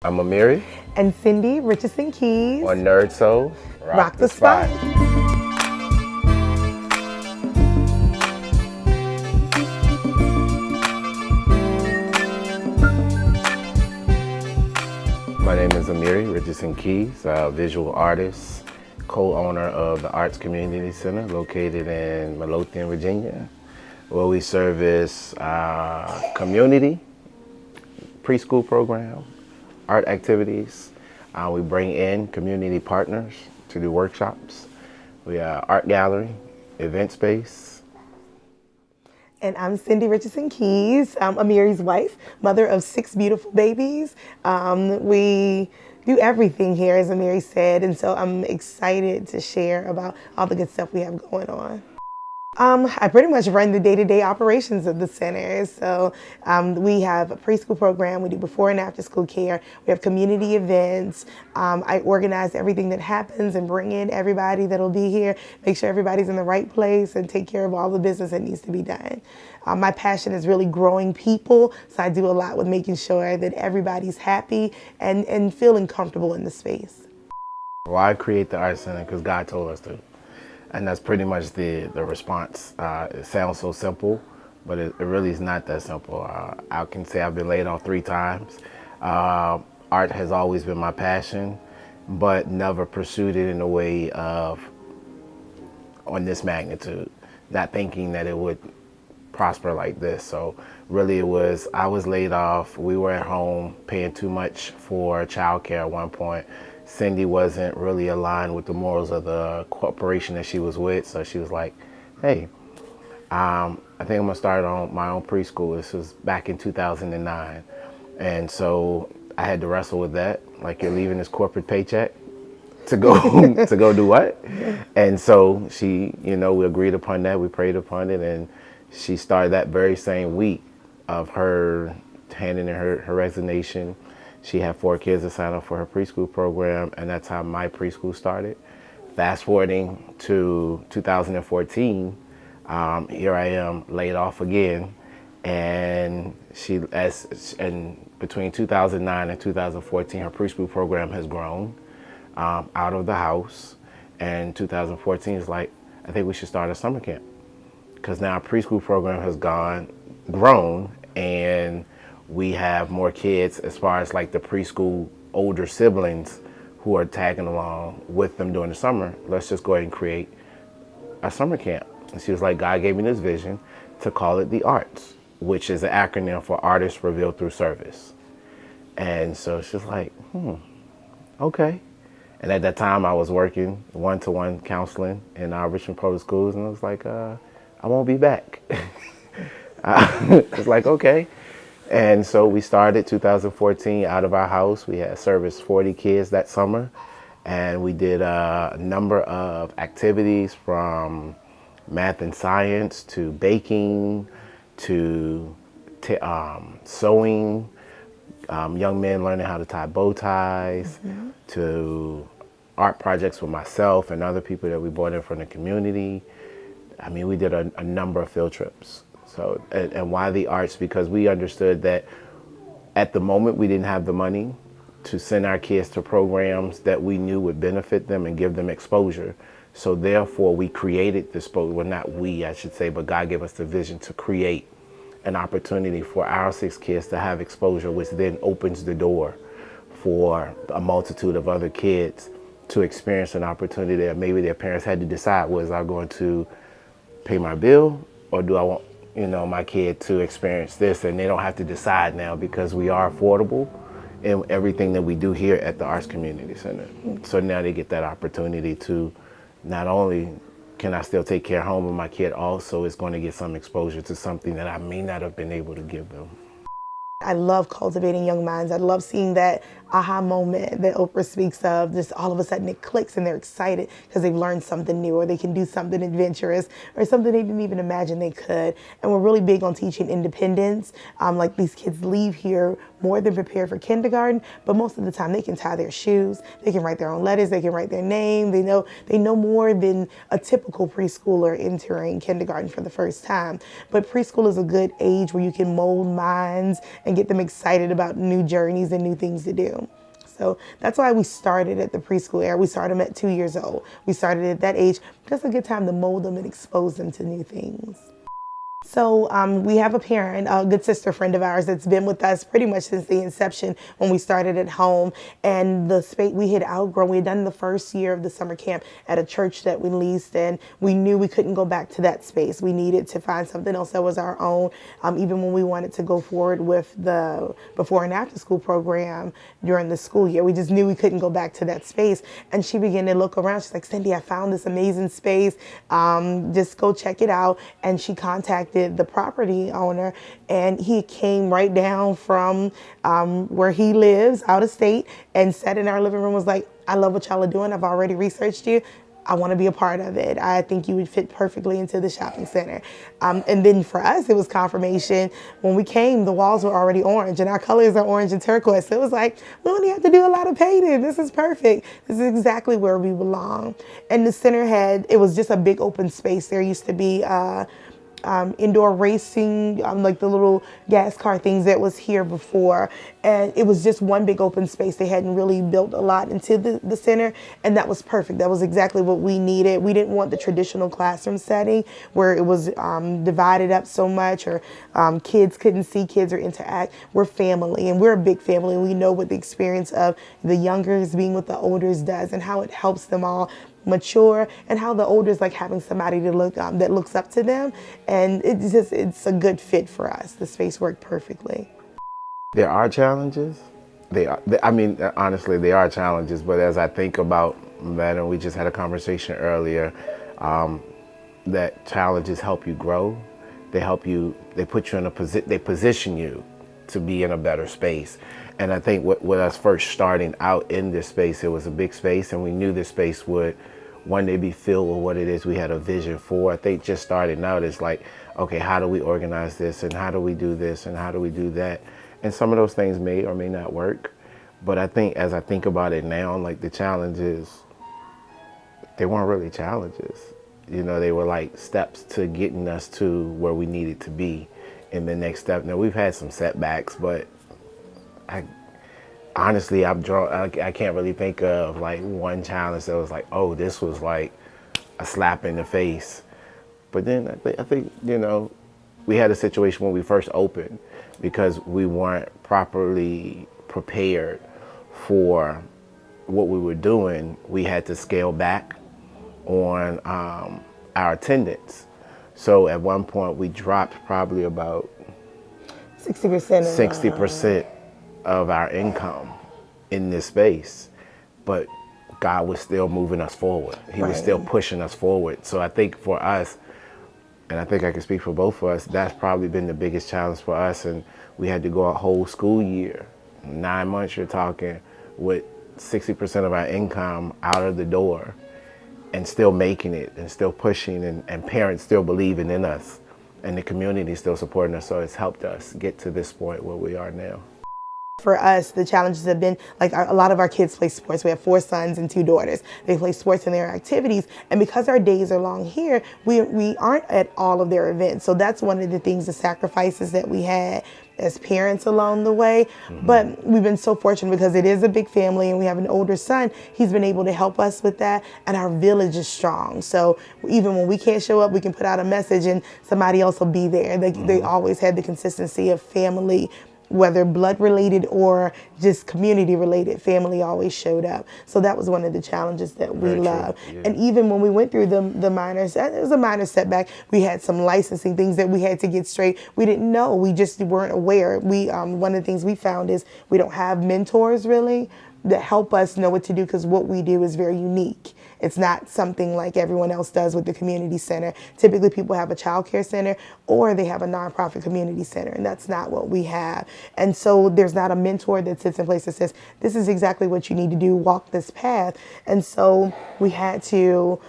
I'm Amiri. And Cindy, Richardson-Keys. On NERDSoul, Rock the spot. My name is Amiri, Richardson-Keys, a visual artist, co-owner of the Arts Community Center located in Midlothian, Virginia, where we service community, preschool program, art activities. We bring in community partners to do workshops. We have art gallery, event space. And I'm Cindy Richardson-Keys. I'm Amiri's wife, mother of 6 beautiful babies. We do everything here, as Amiri said, and so I'm excited to share about all the good stuff we have going on. I pretty much run the day-to-day operations of the center. So we have a preschool program, we do before and after school care, we have community events. I organize everything that happens and bring in everybody that'll be here, make sure everybody's in the right place and take care of all the business that needs to be done. My passion is really growing people, so I do a lot with making sure that everybody's happy and feeling comfortable in the space. Why create the Art Center? Because God told us to. And that's pretty much the response. It sounds so simple, but it really is not that simple. I can say I've been laid off 3 times. Art has always been my passion, but never pursued it in a way of on this magnitude, not thinking that it would prosper like this. So really I was laid off. We were at home paying too much for childcare at one point. Cindy wasn't really aligned with the morals of the corporation that she was with, so she was like, hey, I think I'm gonna start on my own preschool. This was back in 2009. And so I had to wrestle with that. Like, you're leaving this corporate paycheck to go to go do what? And so she, we agreed upon that, we prayed upon it, and she started that very same week of her handing in her resignation. She had 4 kids to sign up for her preschool program, and that's how my preschool started. Fast forwarding to 2014, here I am laid off again, and between 2009 and 2014, her preschool program has grown out of the house, and 2014 is like, I think we should start a summer camp, because now our preschool program has grown, and we have more kids as far as like the preschool older siblings who are tagging along with them during the summer. Let's just go ahead and create a summer camp. And she was like, God gave me this vision to call it the ARTS, which is an acronym for Artists Revealed Through Service. And so she's like, okay. And at that time I was working one-to-one counseling in our Richmond Public Schools, and I was like, I won't be back. It's like, okay. And so we started 2014 out of our house. We had serviced 40 kids that summer, and we did a number of activities from math and science to baking to sewing, young men learning how to tie bow ties, to art projects with myself and other people that we brought in from the community. I mean, we did a number of field trips. So, and why the arts? Because we understood that at the moment we didn't have the money to send our kids to programs that we knew would benefit them and give them exposure. So therefore we created this, well, not we, I should say, but God gave us the vision to create an opportunity for our 6 kids to have exposure, which then opens the door for a multitude of other kids to experience an opportunity that maybe their parents had to decide, was I going to pay my bill, or do I want my kid to experience this? And they don't have to decide now, because we are affordable in everything that we do here at the Arts Community Center. So now they get that opportunity to not only can I still take care of home, but my kid also is going to get some exposure to something that I may not have been able to give them. I love cultivating young minds. I love seeing that aha moment that Oprah speaks of. Just all of a sudden it clicks and they're excited because they've learned something new, or they can do something adventurous, or something they didn't even imagine they could. And we're really big on teaching independence. Like, these kids leave here more than prepared for kindergarten, but most of the time they can tie their shoes, they can write their own letters, they can write their name, they know more than a typical preschooler entering kindergarten for the first time. But preschool is a good age where you can mold minds and get them excited about new journeys and new things to do. to. So that's why we started at the preschool era. We started them at 2 years old. We started at that age. That's a good time to mold them and expose them to new things. So we have a parent, a good sister friend of ours that's been with us pretty much since the inception when we started at home. And the space we had outgrown, we had done the first year of the summer camp at a church that we leased, and we knew we couldn't go back to that space. We needed to find something else that was our own. Even when we wanted to go forward with the before and after school program during the school year, we just knew we couldn't go back to that space. And she began to look around. She's like, Cindy, I found this amazing space. Just go check it out. And she contacted the property owner, and he came right down from where he lives out of state and sat in our living room, was like, I love what y'all are doing. I've already researched you. I want to be a part of it. I think you would fit perfectly into the shopping center. And then for us, it was confirmation. When we came, the walls were already orange, and our colors are orange and turquoise. So it was like, we don't have to do a lot of painting. This is perfect. This is exactly where we belong. And the center it was just a big open space. There used to be indoor racing, like the little gas car things that was here before. And it was just one big open space. They hadn't really built a lot into the center, and that was perfect. That was exactly what we needed. We didn't want the traditional classroom setting where it was divided up so much, or kids couldn't see kids or interact. We're family, and we're a big family, and we know what the experience of the youngers being with the elders does and how it helps them all mature, and how the older is like having somebody to look that looks up to them, and it's a good fit for us. The space worked perfectly. There are challenges. Honestly, there are challenges. But as I think about that, and we just had a conversation earlier, that challenges help you grow. They help you. They put you in they position you to be in a better space. And I think with us first starting out in this space, it was a big space, and we knew this space would one day be filled with what it is we had a vision for. I think just starting out is like, okay, how do we organize this, and how do we do this, and how do we do that? And some of those things may or may not work. But I think as I think about it now, like the challenges, they weren't really challenges. You know, they were like steps to getting us to where we needed to be in the next step. Now, we've had some setbacks, but honestly, I can't really think of like one challenge that was like, oh, this was like a slap in the face. But then I think, you know, we had a situation when we first opened, because we weren't properly prepared for what we were doing. We had to scale back on our attendance. So at one point we dropped probably about 60% of our income in this space, but God was still moving us forward. He was still pushing us forward. So I think for us, and I think I can speak for both of us, that's probably been the biggest challenge for us. And we had to go a whole school year, 9 months you're talking, with 60% of our income out of the door, and still making it and still pushing, and parents still believing in us, and the community still supporting us. So it's helped us get to this point where we are now. For us, the challenges have been, like, a lot of our kids play sports. We have 4 sons and 2 daughters. They play sports in their activities, and because our days are long here, we aren't at all of their events. So that's one of the things, the sacrifices that we had as parents along the way. Mm-hmm. But we've been so fortunate because it is a big family, and we have an older son. He's been able to help us with that, and our village is strong. So even when we can't show up, we can put out a message and somebody else will be there. They always had the consistency of family, whether blood related or just community related, family always showed up. So that was one of the challenges that we love. Yeah. And even when we went through the minors, it was a minor setback. We had some licensing things that we had to get straight. We didn't know. We just weren't aware. One of the things we found is we don't have mentors really that help us know what to do, because what we do is very unique. It's not something like everyone else does with the community center. Typically people have a child care center or they have a nonprofit community center, and that's not what we have. And so there's not a mentor that sits in place that says, this is exactly what you need to do, walk this path. And so we had to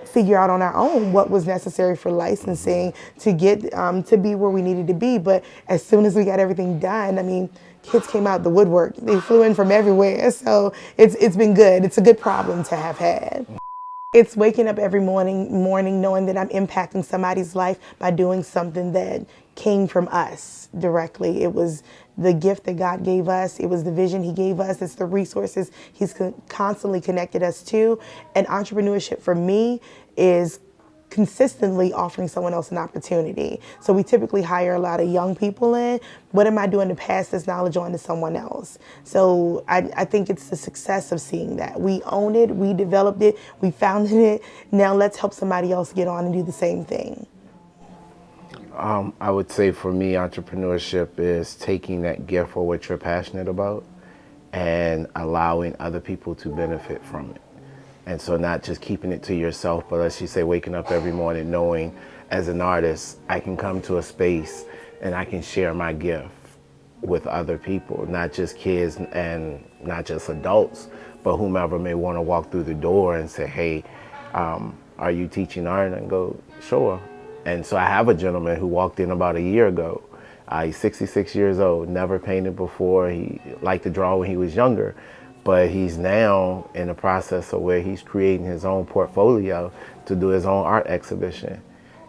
figure out on our own what was necessary for licensing to get to be where we needed to be. But as soon as we got everything done, I mean, kids came out the woodwork. They flew in from everywhere. So it's been good. It's a good problem to have had. It's waking up every morning knowing that I'm impacting somebody's life by doing something that came from us directly. It was the gift that God gave us. It was the vision he gave us. It's the resources he's constantly connected us to. And entrepreneurship for me is consistently offering someone else an opportunity. So we typically hire a lot of young people in. What am I doing to pass this knowledge on to someone else? So I think it's the success of seeing that. We own it, we developed it, we founded it. Now let's help somebody else get on and do the same thing. I would say for me, entrepreneurship is taking that gift or what you're passionate about and allowing other people to benefit from it. And so not just keeping it to yourself, but as you say, waking up every morning knowing as an artist, I can come to a space and I can share my gift with other people, not just kids and not just adults, but whomever may want to walk through the door and say, hey, are you teaching art? And go, sure. And so I have a gentleman who walked in about a year ago. He's 66 years old, never painted before. He liked to draw when he was younger. But he's now in the process of where he's creating his own portfolio to do his own art exhibition.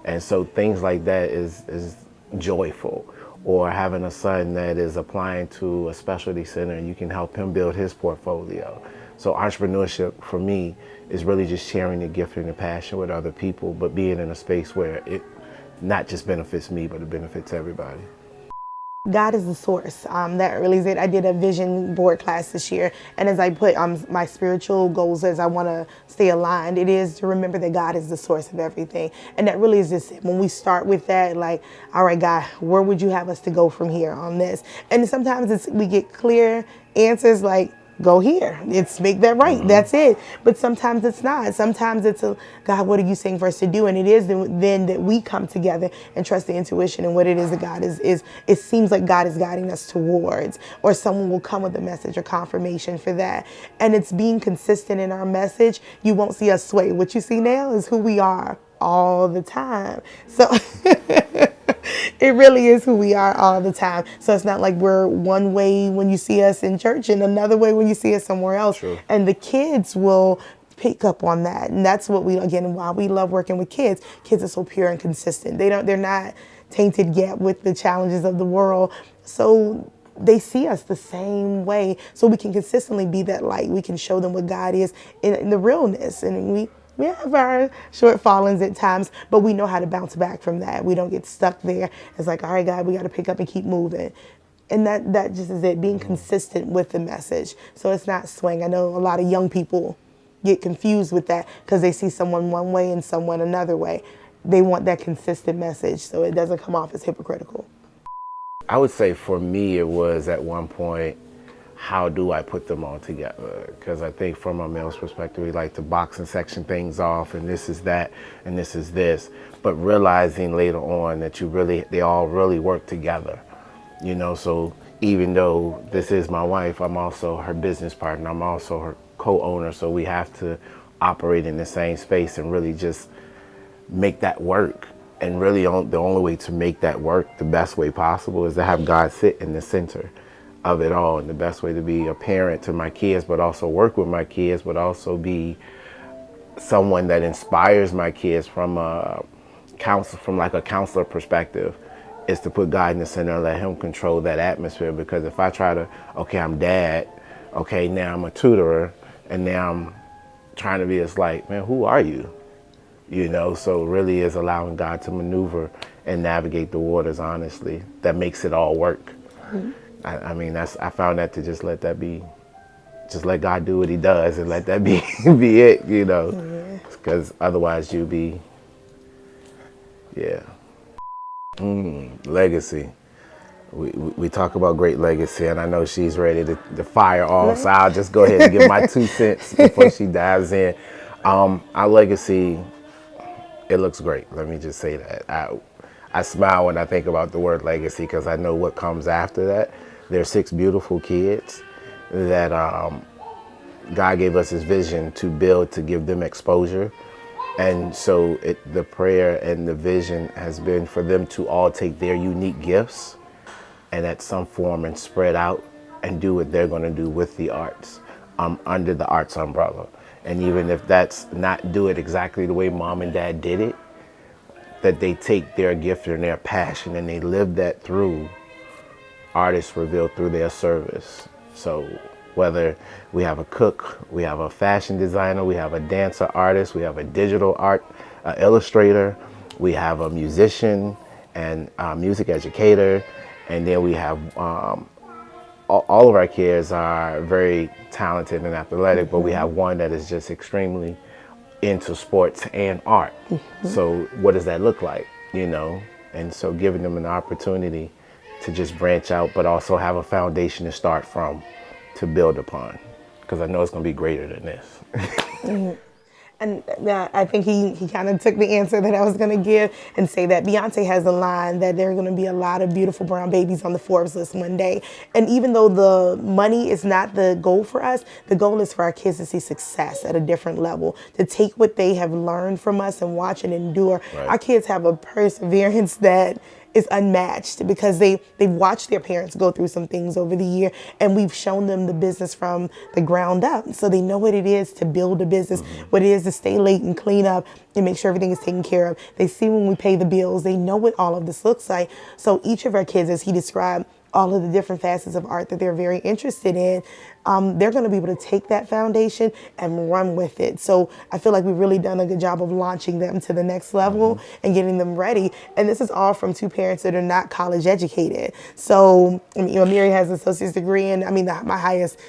And so things like that is joyful. Or having a son that is applying to a specialty center and you can help him build his portfolio. So entrepreneurship for me is really just sharing the gift and the passion with other people, but being in a space where it not just benefits me, but it benefits everybody. God is the source. That really is it. I did a vision board class this year, and as I put my spiritual goals as I want to stay aligned, it is to remember that God is the source of everything. And that really is just it. When we start with that, like, all right, God, where would you have us to go from here on this? And sometimes we get clear answers like, go here. It's make that right. Mm-hmm. That's it. But sometimes it's not. Sometimes it's God, what are you saying for us to do? And it is then that we come together and trust the intuition and what it is that God is. It seems like God is guiding us towards, or someone will come with a message or confirmation for that. And it's being consistent in our message. You won't see us sway. What you see now is who we are all the time. So it really is who we are all the time. So it's not like we're one way when you see us in church and another way when you see us somewhere else. True. And the kids will pick up on that. And that's what why we love working with kids. Kids are so pure and consistent. They're not tainted yet with the challenges of the world. So they see us the same way. So we can consistently be that light. We can show them what God is in the realness. And we have our shortfallings at times, but we know how to bounce back from that. We don't get stuck there. It's like, all right, God, we got to pick up and keep moving. And that just is it, being consistent with the message. So it's not swing. I know a lot of young people get confused with that because they see someone one way and someone another way. They want that consistent message so it doesn't come off as hypocritical. I would say for me, it was at one point, how do I put them all together? Because I think from a male's perspective, we like to box and section things off, and this is that, and this is this. But realizing later on that they all really work together. So even though this is my wife, I'm also her business partner. I'm also her co-owner. So we have to operate in the same space and really just make that work. And really the only way to make that work the best way possible is to have God sit in the center of it all. And the best way to be a parent to my kids, but also work with my kids, but also be someone that inspires my kids from a counselor perspective, is to put God in the center and let him control that atmosphere. Because if I try to, okay, I'm dad, okay, now I'm a tutorer, and now I'm trying to be, it's like, man, who are you? So it really is allowing God to maneuver and navigate the waters, honestly, that makes it all work. Mm-hmm. I found that to just let that be, just let God do what he does and let that be it, because otherwise you'll be, legacy. We talk about great legacy, and I know she's ready to fire off, so I'll just go ahead and give my 2 cents before she dives in. Our legacy, it looks great. Let me just say that. I smile when I think about the word legacy because I know what comes after that. There's 6 beautiful kids that God gave us his vision to build, to give them exposure. And so the prayer and the vision has been for them to all take their unique gifts and at some form and spread out and do what they're going to do with the arts. under the arts umbrella. And even if that's not do it exactly the way mom and dad did it, that they take their gift and their passion and they live that through artists revealed through their service. So whether we have a cook, we have a fashion designer, we have a dancer artist, we have a digital art illustrator, we have a musician and music educator, and then we have all of our kids are very talented and athletic, but we have one that is just extremely into sports and art. So what does that look like, you know? And so giving them an opportunity to just branch out, but also have a foundation to start from, to build upon, because I know it's going to be greater than this. And I think he kind of took the answer that I was going to give and say that Beyonce has a line that there are going to be a lot of beautiful brown babies on the Forbes list one day. And even though the money is not the goal for us, the goal is for our kids to see success at a different level, to take what they have learned from us and watch and endure. Right. Our kids have a perseverance that is unmatched because they've watched their parents go through some things over the year, and we've shown them the business from the ground up. So they know what it is to build a business, what it is to stay late and clean up and make sure everything is taken care of. They see when we pay the bills, they know what all of this looks like. So each of our kids, as he described, all of the different facets of art that they're very interested in, they're going to be able to take that foundation and run with it. So I feel like we've really done a good job of launching them to the next level and getting them ready. And this is all from two parents that are not college educated. So, I mean, Amiri has an associate's degree, and I mean, my highest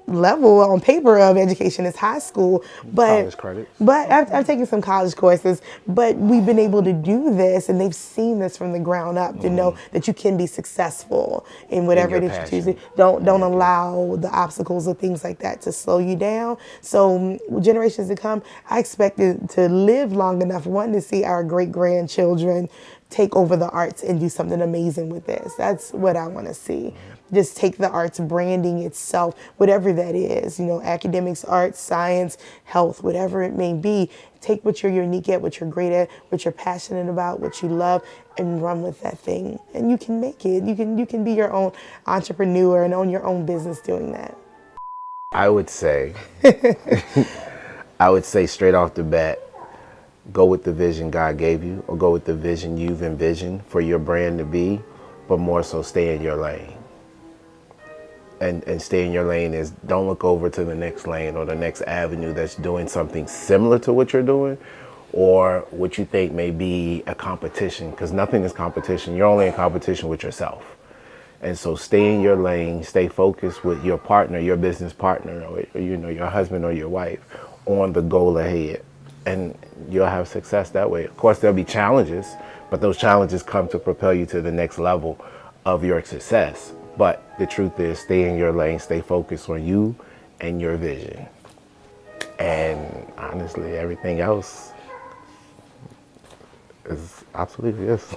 level on paper of education is high school, but College credits. But I've taken some college courses, but we've been able to do this, and they've seen this from the ground up to know that you can be successful in whatever it is you choose. Don't allow the obstacles or things like that to slow you down. So generations to come, I expect it to live long enough, one, to see our great grandchildren take over the arts and do something amazing with this. That's what I want to see. Just take the arts, branding itself, whatever that is, you know, academics, arts, science, health, whatever it may be. Take what you're unique at, what you're great at, what you're passionate about, what you love, and run with that thing. And you can make it. You can be your own entrepreneur and own your own business doing that. I would say straight off the bat, go with the vision God gave you, or go with the vision you've envisioned for your brand to be, but more so stay in your lane. And stay in your lane is, don't look over to the next lane or the next avenue that's doing something similar to what you're doing, or what you think may be a competition, because nothing is competition. You're only in competition with yourself. And so stay in your lane, stay focused with your partner, your business partner, or you know, your husband or your wife, on the goal ahead. And you'll have success that way. Of course, there'll be challenges, but those challenges come to propel you to the next level of your success. But the truth is, stay in your lane, stay focused on you and your vision. And honestly, everything else is obsolete, yes.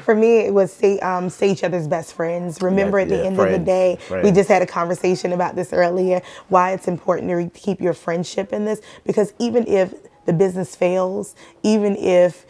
For me, it was stay each other's best friends. Remember, at the end of the day, we just had a conversation about this earlier, why it's important to keep your friendship in this. Because even if the business fails, even if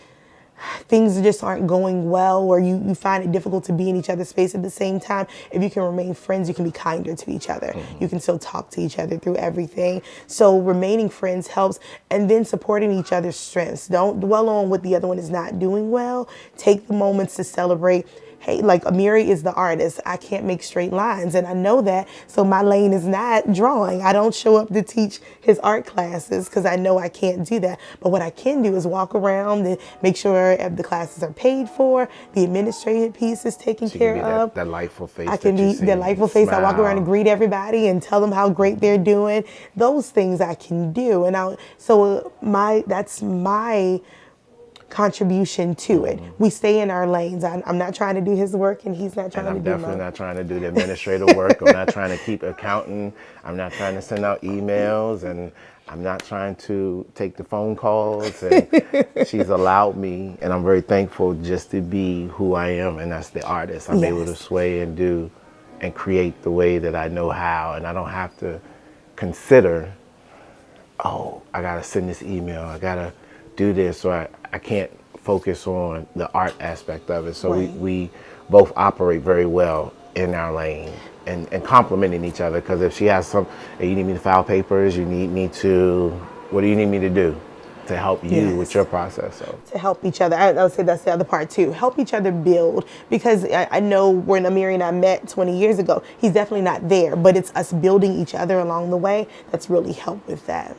things just aren't going well, or you find it difficult to be in each other's space at the same time, if you can remain friends, you can be kinder to each other. You can still talk to each other through everything. So remaining friends helps, and then supporting each other's strengths. Don't dwell on what the other one is not doing well. Take the moments to celebrate. Hey, like Amiri is the artist. I can't make straight lines, and I know that, so my lane is not drawing. I don't show up to teach his art classes because I know I can't do that. But what I can do is walk around and make sure the classes are paid for, the administrative piece is taken care of. That delightful face. I can be the delightful face. I walk around and greet everybody and tell them how great they're doing. Those things I can do, and that's my contribution to it. We stay in our lanes. I'm not trying to do his work, and he's not trying to do mine. I'm definitely not trying to do the administrative work. I'm not trying to keep accounting. I'm not trying to send out emails, and I'm not trying to take the phone calls. And she's allowed me, and I'm very thankful just to be who I am, and that's the artist. I'm able to sway and do and create the way that I know how, and I don't have to consider, oh, I gotta send this email, I gotta do this, or I can't focus on the art aspect of it. So we both operate very well in our lane. and complementing each other. Because if she has some, hey, you need me to file papers, you need me to, what do you need me to do to help you with your process? So to help each other. I would say that's the other part too. Help each other build, because I know when Amiri and I met 20 years ago, he's definitely not there, but it's us building each other along the way that's really helped with that.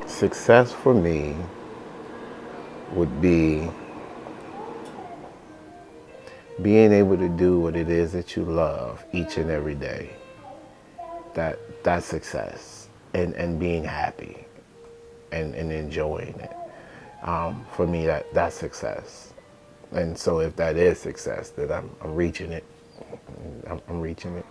Success for me would be being able to do what it is that you love each and every day. That's success, and being happy and enjoying it. For me, that's success. And so if that is success, then I'm reaching it. I'm reaching it.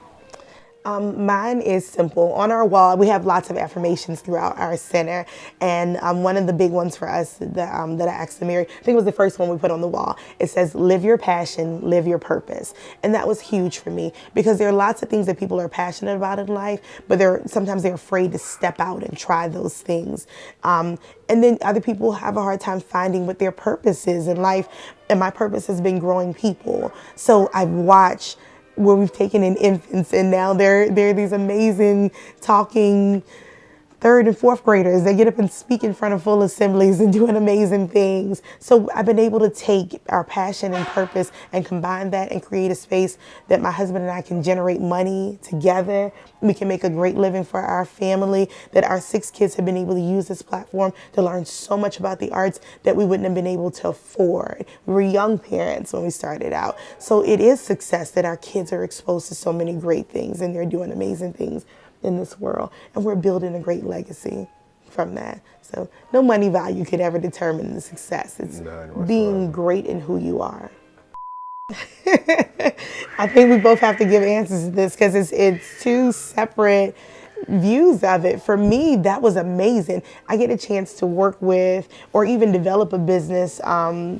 Mine is simple. On our wall, we have lots of affirmations throughout our center, and one of the big ones for us that I asked Amiri, I think it was the first one we put on the wall. It says, "Live your passion, live your purpose," and that was huge for me, because there are lots of things that people are passionate about in life, but sometimes they're afraid to step out and try those things. And then other people have a hard time finding what their purpose is in life, and my purpose has been growing people. So I've watched where we've taken in infants, and now they're these amazing talking third and fourth graders. They get up and speak in front of full assemblies and doing amazing things. So I've been able to take our passion and purpose and combine that and create a space that my husband and I can generate money together. We can make a great living for our family, that our 6 kids have been able to use this platform to learn so much about the arts that we wouldn't have been able to afford. We were young parents when we started out. So it is success that our kids are exposed to so many great things, and they're doing amazing things in this world, and we're building a great legacy from that. So no money value could ever determine the success. It's being great in who you are. I think we both have to give answers to this, because it's 2 separate views of it. For me, that was amazing. I get a chance to work with or even develop a business.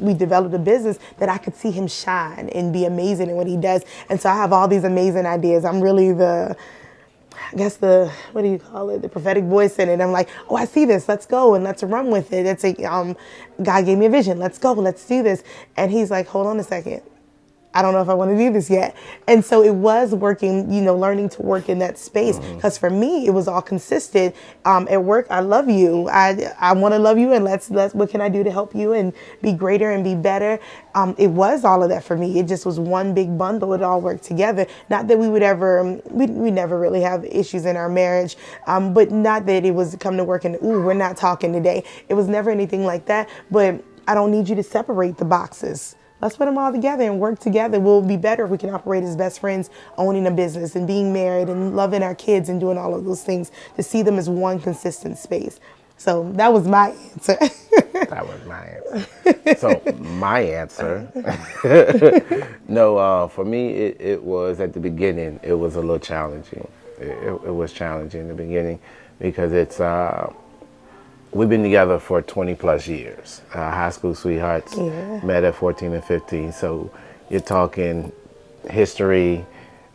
We developed a business that I could see him shine and be amazing in what he does. And so I have all these amazing ideas. I'm really what do you call it? The prophetic voice in it. I'm like, oh, I see this. Let's go and let's run with it. It's God gave me a vision. Let's go. Let's do this. And he's like, hold on a second. I don't know if I want to do this yet. And so it was working, learning to work in that space. Because for me, it was all consistent. At work, I love you. I want to love you, and let's what can I do to help you and be greater and be better? It was all of that for me. It just was one big bundle. It all worked together. Not that we would ever, we never really have issues in our marriage, but not that it was come to work and, ooh, we're not talking today. It was never anything like that. But I don't need you to separate the boxes. Let's put them all together and work together. We'll be better if we can operate as best friends, owning a business and being married and loving our kids and doing all of those things, to see them as one consistent space. So that was my answer. That was my answer. So my answer, no, for me, it was at the beginning, it was a little challenging. It was challenging in the beginning, because it's, we've been together for 20 plus years. High school sweethearts, met at 14 and 15. So you're talking history.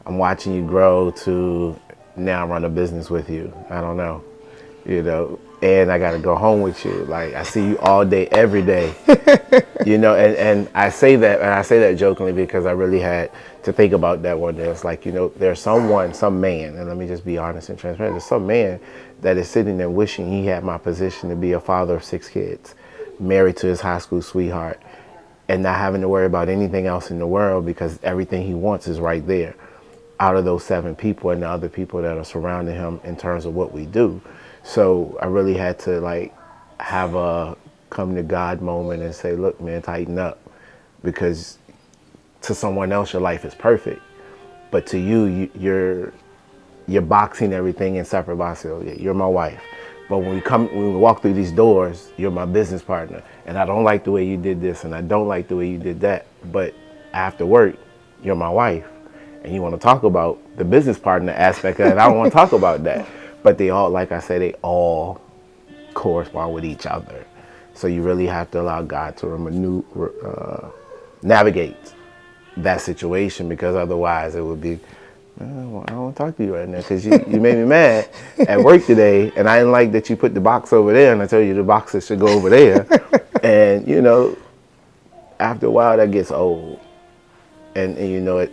I'm watching you grow to now run a business with you. I don't know, and I got to go home with you. Like, I see you all day, every day, and I say that jokingly, because I really had to think about that one day. It's like, there's some man, and let me just be honest and transparent. There's some man that is sitting there wishing he had my position to be a father of 6 kids, married to his high school sweetheart, and not having to worry about anything else in the world, because everything he wants is right there out of those 7 people and the other people that are surrounding him in terms of what we do. So I really had to have a come to God moment and say, look, man, tighten up, because to someone else your life is perfect, but to you're boxing everything in separate boxes. You're my wife, but when we walk through these doors, you're my business partner, and I don't like the way you did this, and I don't like the way you did that, but after work, you're my wife, and you want to talk about the business partner aspect of it. I don't want to talk about that, but they all, like I say, they all correspond with each other. So you really have to allow God to navigate that situation, because otherwise it would be, I don't want to talk to you right now, because you made me mad at work today, and I didn't like that you put the box over there, and I told you the boxes should go over there. And after a while that gets old, and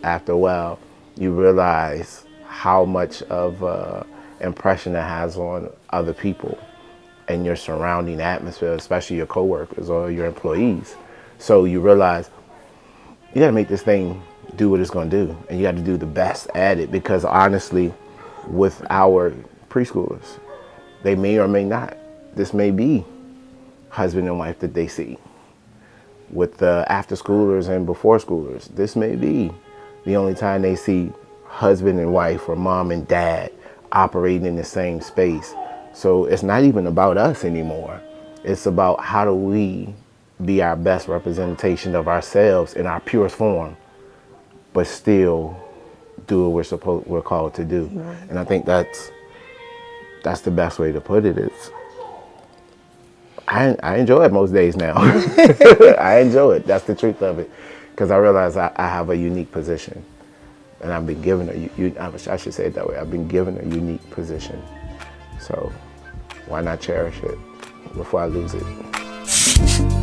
after a while you realize how much of impression it has on other people and your surrounding atmosphere, especially your coworkers or your employees. So you realize you gotta make this thing do what it's gonna do, and you gotta do the best at it, because honestly, with our preschoolers, they may or may not, this may be husband and wife that they see. With the after schoolers and before schoolers, this may be the only time they see husband and wife or mom and dad operating in the same space. So it's not even about us anymore. It's about how do we be our best representation of ourselves in our purest form, but still do what we're called to do. Right. And I think that's the best way to put it. Is I enjoy it most days now. I enjoy it. That's the truth of it, because I realize I have a unique position, and I've been given I should say it that way. I've been given a unique position. So why not cherish it before I lose it?